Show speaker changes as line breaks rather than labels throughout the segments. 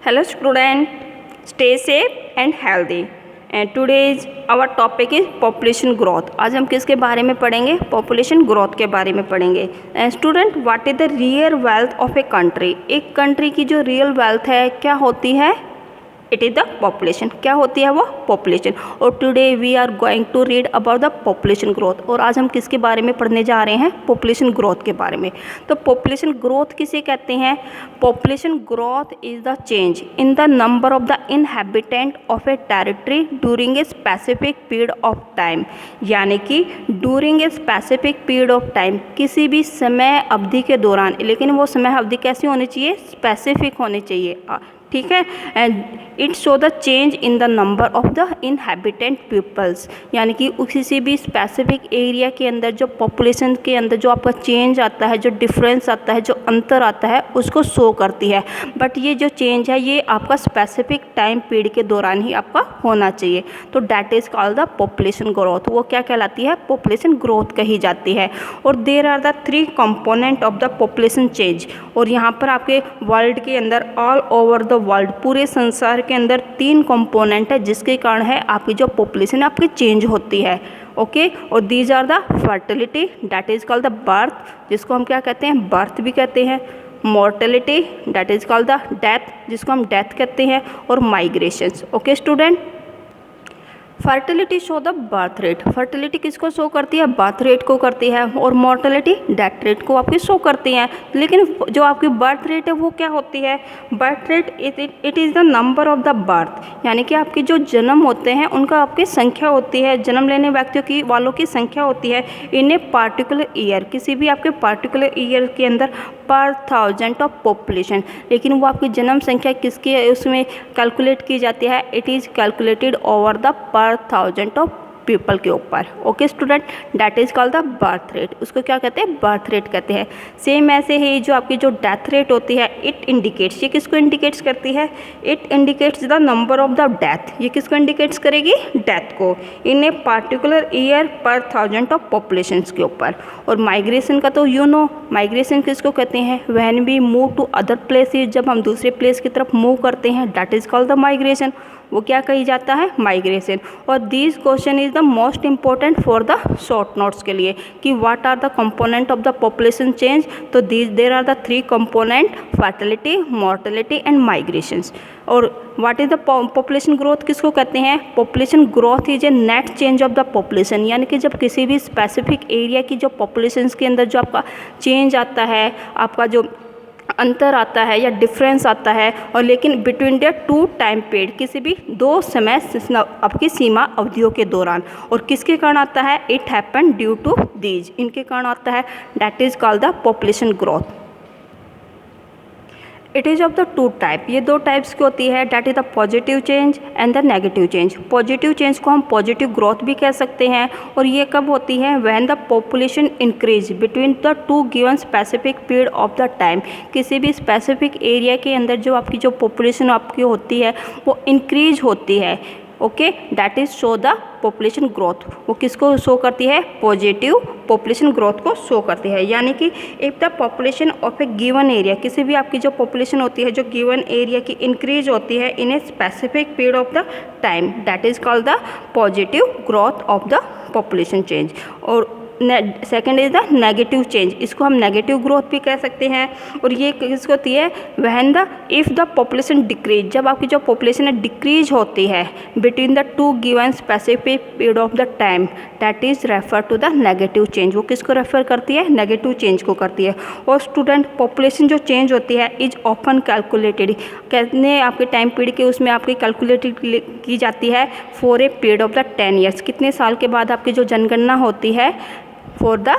Hello student, stay safe and healthy. And today's our topic is population growth. आज हम किसके बारे में पढ़ेंगे? Population growth के बारे में पढ़ेंगे. Student, what is the real wealth of a country? एक country की जो real wealth है क्या होती है? It is the population. क्या होती है वो? पॉपुलेशन. और today we are going to read about the population growth. और आज हम किसके बारे में पढ़ने जा रहे हैं? पॉपुलेशन ग्रोथ के बारे में. तो पॉपुलेशन ग्रोथ किसे कहते हैं? Population growth is the change in the number of the inhabitant of A territory during a specific period of time. यानी कि during a specific period of time, किसी भी समय अवधि के दौरान. लेकिन वो समय अवधि कैसी होनी चाहिए? स्पेसिफिक होनी चाहिए. ठीक है. And it show the change in the number of the inhabitant peoples. यानी कि किसी भी स्पेसिफिक एरिया के अंदर जो पॉपुलेशन के अंदर जो आपका चेंज आता है, जो डिफरेंस आता है, जो अंतर आता है, उसको शो करती है. बट ये जो चेंज है ये आपका स्पेसिफिक टाइम पीरियड के दौरान ही आपका होना चाहिए. तो that is called the population growth. वो क्या कहलाती है? पॉपुलेशन ग्रोथ कही जाती है. और there are the 3 component of the population change. और यहाँ पर आपके वर्ल्ड के अंदर ऑल ओवर द वर्ल्ड, पूरे संसार के अंदर 3 कंपोनेंट है जिसके कारण है आपकी जो पॉपुलेशन आपकी चेंज होती है. ओके. और these are the fertility, that is called the birth, जिसको हम क्या कहते हैं? बर्थ भी कहते हैं. Mortality, that is called the death, जिसको हम डेथ कहते हैं. और migrations. Okay student. Fertility show the birth rate. Fertility किसको शो करती है? बर्थ रेट को करती है. और मॉर्टेलिटी डेथ रेट को आपकी शो करती हैं. लेकिन जो आपकी बर्थ रेट है वो क्या होती है? Birth rate it is the number of the birth. यानी कि आपके जो जन्म होते हैं उनका आपकी संख्या होती है, जन्म लेने व्यक्तियों की वालों की संख्या होती है इन ए पार्टिकुलर ईयर, किसी भी आपके पार्टिकुलर ईयर के अंदर पर 1000 ऑफ पॉपुलेशन. लेकिन वो आपकी जन्म संख्या किसकी उसमें कैलकुलेट की जाती है? It is calculated over the पर 1000 ऑफ पीपल के ऊपर. Okay student. That is called the birth rate. उसको क्या कहते हैं? बर्थ रेट कहते हैं. सेम ऐसे ही जो आपकी जो डेथ रेट होती है, इट इंडिकेट्स, ये किसको इंडिकेट्स करती है? It indicates the number of the death. ये किसको इंडिकेट्स करेगी? डेथ को इन ए पार्टिकुलर ईयर पर 1000 ऑफ पॉपुलेशन के ऊपर. और माइग्रेशन का तो यू नो, माइग्रेशन किसको कहते हैं? When we move to other places, जब हम दूसरे प्लेस की तरफ मूव करते हैं, that is called the migration. वो क्या कही जाता है? माइग्रेशन. और this question is the most important for the short notes के लिए कि what are the component of the population change. तो there are the 3 component: fertility, mortality and migrations. और what is the population growth किसको कहते हैं? Population growth is a net change of the population. यानी कि जब किसी भी स्पेसिफिक एरिया की जो पॉपुलेशन के अंदर जो आपका चेंज आता है, आपका जो अंतर आता है या डिफरेंस आता है, और लेकिन बिटवीन द 2 टाइम पीरियड, किसी भी 2 समय आपकी सीमा अवधियों के दौरान. और किसके कारण आता है? It happen due to these, इनके कारण आता है. That is called the population growth. It is of the 2 type. ये 2 टाइप्स की होती है. That is the positive change and the negative change. Positive change को हम पॉजिटिव ग्रोथ भी कह सकते हैं. और ये कब होती है? When the population increase between the 2 given specific period of the time. किसी भी स्पेसिफिक एरिया के अंदर जो आपकी जो पॉपुलेशन आपकी होती है वो इंक्रीज होती है. Okay. That is show the population growth. वो किसको शो करती है? पॉजिटिव पॉपुलेशन ग्रोथ को शो करती है. यानी कि if the population of A given area, किसी भी आपकी जो पॉपुलेशन होती है जो गिवन एरिया की इंक्रीज होती है in a specific period of the time, that is called the positive growth of the population change. और second is the negative change. इसको हम नेगेटिव ग्रोथ भी कह सकते हैं. और ये किसको होती है? When the if the population decrease, जब आपकी जो पॉपुलेशन है डिक्रीज होती है between the 2 given specific period of the time, that is refer to the negative change. वो किसको रेफर करती है? नेगेटिव चेंज को करती है. और स्टूडेंट, पॉपुलेशन जो चेंज होती है इज ऑफन कैलकुलेटेड, कितने आपके टाइम पीरियड के उसमें आपकी कैलकुलेटेड की जाती है for a period of the 10 years. कितने साल के बाद आपकी जो जनगणना होती है? For the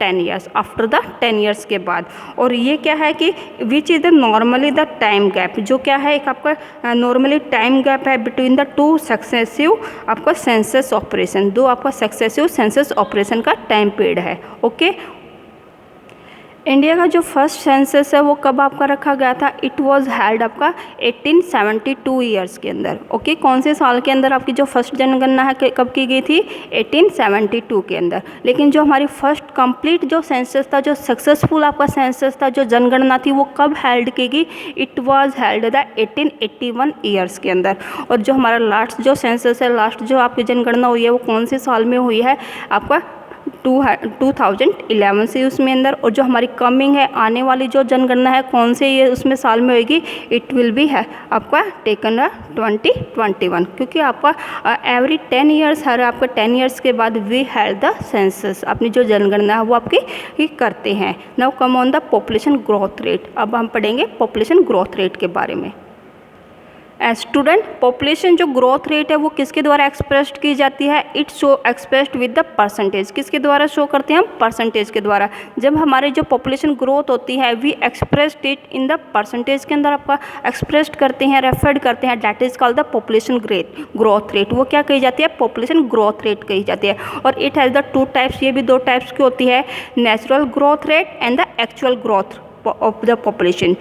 10 years, after the 10 years के बाद. और ये क्या है कि which is the normally the time gap, जो क्या है एक आपका नॉर्मली टाइम गैप है बिटवीन द 2 सक्सेसिव आपका सेंसस ऑपरेशन. 2 आपका सक्सेसिव सेंसस ऑपरेशन का टाइम पीरियड है. ओके. इंडिया का जो फर्स्ट सेंसस है वो कब आपका रखा गया था? इट वाज हेल्ड आपका 1872 ईयर्स के अंदर। ओके, कौन से साल के अंदर आपकी जो फर्स्ट जनगणना है कब की गई थी? 1872 के अंदर। लेकिन जो हमारी फर्स्ट कंप्लीट जो सेंसस था, जो सक्सेसफुल आपका सेंसस था, जो जनगणना थी, वो कब हेल्ड की गई? It was held the 1881 years के अंदर। और जो हमारा लास्ट जो सेंसस है, लास्ट जो आपकी जनगणना हुई है वो कौन से साल में हुई है? आपका 2011 से उसमें अंदर। और जो हमारी कमिंग है, आने वाली जो जनगणना है, कौन से ये उसमें साल में होगी? इट विल बी है आपका टेकन 2021, क्योंकि आपका एवरी 10 ईयर्स, हर आपका 10 ईयर्स के बाद वी हैड द सेंसस, अपनी जो जनगणना है वो आपकी ही करते हैं। Now come on the population growth rate. अब हम पढ़ेंगे पॉपुलेशन ग्रोथ रेट के बारे में। स्टूडेंट, पॉपुलेशन जो ग्रोथ रेट है वो किसके द्वारा एक्सप्रेस्ड की जाती है? It show expressed with the percentage. किसके द्वारा शो करते हैं हम? परसेंटेज के द्वारा। जब हमारे जो पॉपुलेशन ग्रोथ होती है, we expressed it in the percentage के अंदर आपका एक्सप्रेस्ड करते हैं, रेफर्ड करते हैं। That is called the population growth rate. वो क्या कही जाती है? पॉपुलेशन ग्रोथ रेट कही जाती है। और इट हैज़ द 2 टाइप्स। ये भी 2 टाइप्स की होती है, natural growth rate and the actual growth of the population.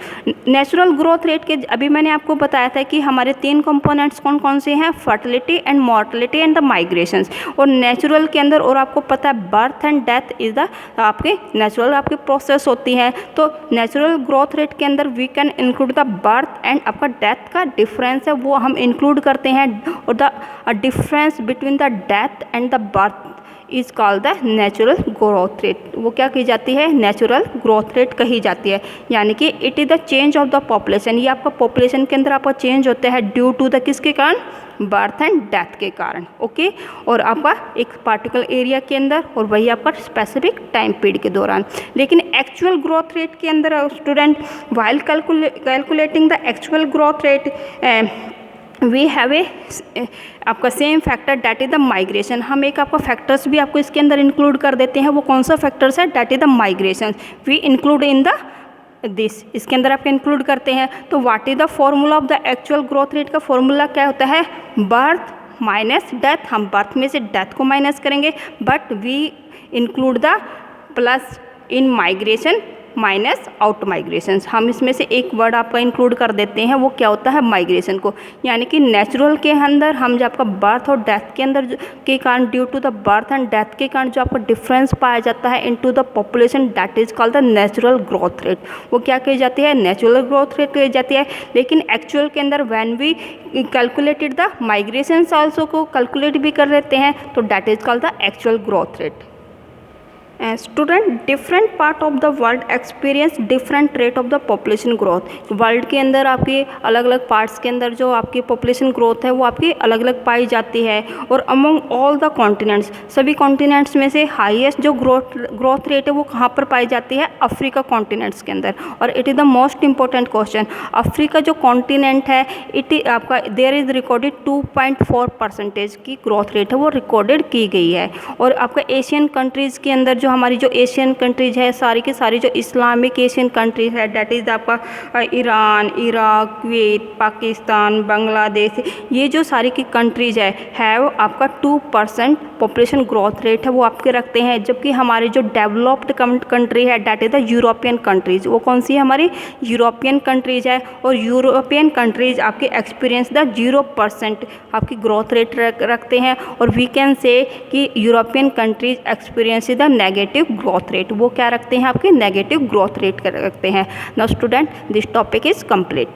Natural growth rate के अभी मैंने आपको बताया था कि हमारे 3 कंपोनेंट्स कौन कौन से हैं? Fertility and mortality and the migrations. और नेचुरल के अंदर, और आपको पता है birth and death is the आपके नेचुरल आपकी प्रोसेस होती है। तो नेचुरल ग्रोथ रेट के अंदर we can include the birth and आपका डेथ का डिफरेंस है वो हम इंक्लूड करते हैं। और the difference between the death and the birth is called the natural growth rate. वो क्या कही जाती है? नेचुरल ग्रोथ रेट कही जाती है। यानी कि it is the change of the population. ये आपका पॉपुलेशन के अंदर आपका चेंज होता है ड्यू टू द किसके कारण? बर्थ एंड डेथ के कारण। ओके, और आपका एक पार्टिकुलर एरिया के अंदर, और वही आपका स्पेसिफिक टाइम पीरियड के दौरान। लेकिन एक्चुअल ग्रोथ रेट के अंदर student, while calculating the actual growth rate we have a आपका same factor, that is the migration. हम एक आपका फैक्टर्स भी आपको इसके अंदर इंक्लूड कर देते हैं। वो कौन सा फैक्टर्स है? That is the migration. We include in the this, इसके अंदर आपके इंक्लूड करते हैं। तो what is the formula of the actual growth rate? का फॉर्मूला क्या होता है? Birth minus death. हम बर्थ में से डेथ को माइनस करेंगे, but we include the plus in migration minus out migration. हम इसमें से एक वर्ड आपका इंक्लूड कर देते हैं, वो क्या होता है? माइग्रेशन को। यानी कि नेचुरल के अंदर हम जो आपका बर्थ और डेथ के अंदर के कारण, due to the birth and death के कारण जो आपका डिफरेंस पाया जाता है into the population, that is called the natural growth rate. वो क्या कही जाती है? नेचुरल ग्रोथ रेट कही जाती है। लेकिन एक्चुअल के अंदर when we calculated the migration also को कैलकुलेट भी कर लेते हैं, तो that is called the actual growth rate. Student, different part of the world experience different rate of the population growth. World के अंदर आपके अलग अलग पार्ट्स के अंदर जो आपकी पॉपुलेशन ग्रोथ है वो आपकी अलग अलग पाई जाती है। और अमंग ऑल द कॉन्टिनेंट्स, सभी कॉन्टिनेंट्स में से हाईएस्ट जो ग्रोथ रेट है वो कहाँ पर पाई जाती है? अफ्रीका कॉन्टिनेंट्स के अंदर। और it is the most important question, Africa जो कॉन्टिनेंट है, इट आपका देयर इज रिकॉर्डेड 2.4% की ग्रोथ रेट है वो रिकॉर्डेड की गई है। और आपका एशियन कंट्रीज़ के अंदर जो हमारी जो एशियन कंट्रीज है, सारी की सारी जो इस्लामिक एशियन कंट्रीज है, डैट इज़ आपका Iran, Iraq, Kuwait, Pakistan, Bangladesh, ये जो सारी की कंट्रीज है वो आपका 2% पॉपुलेशन ग्रोथ रेट है वो आपके रखते हैं। जबकि हमारे जो डेवलप्ड कंट्री है, that is the European countries. वो कौन सी है? हमारी यूरोपियन कंट्रीज है। और यूरोपियन कंट्रीज आपके एक्सपीरियंस द 0% आपकी ग्रोथ रेट रखते हैं। और वी कैन से कि European countries experience the negative growth rate. वो क्या रखते हैं? आपके नेगेटिव ग्रोथ रेट रखते हैं। Now student, this topic is complete.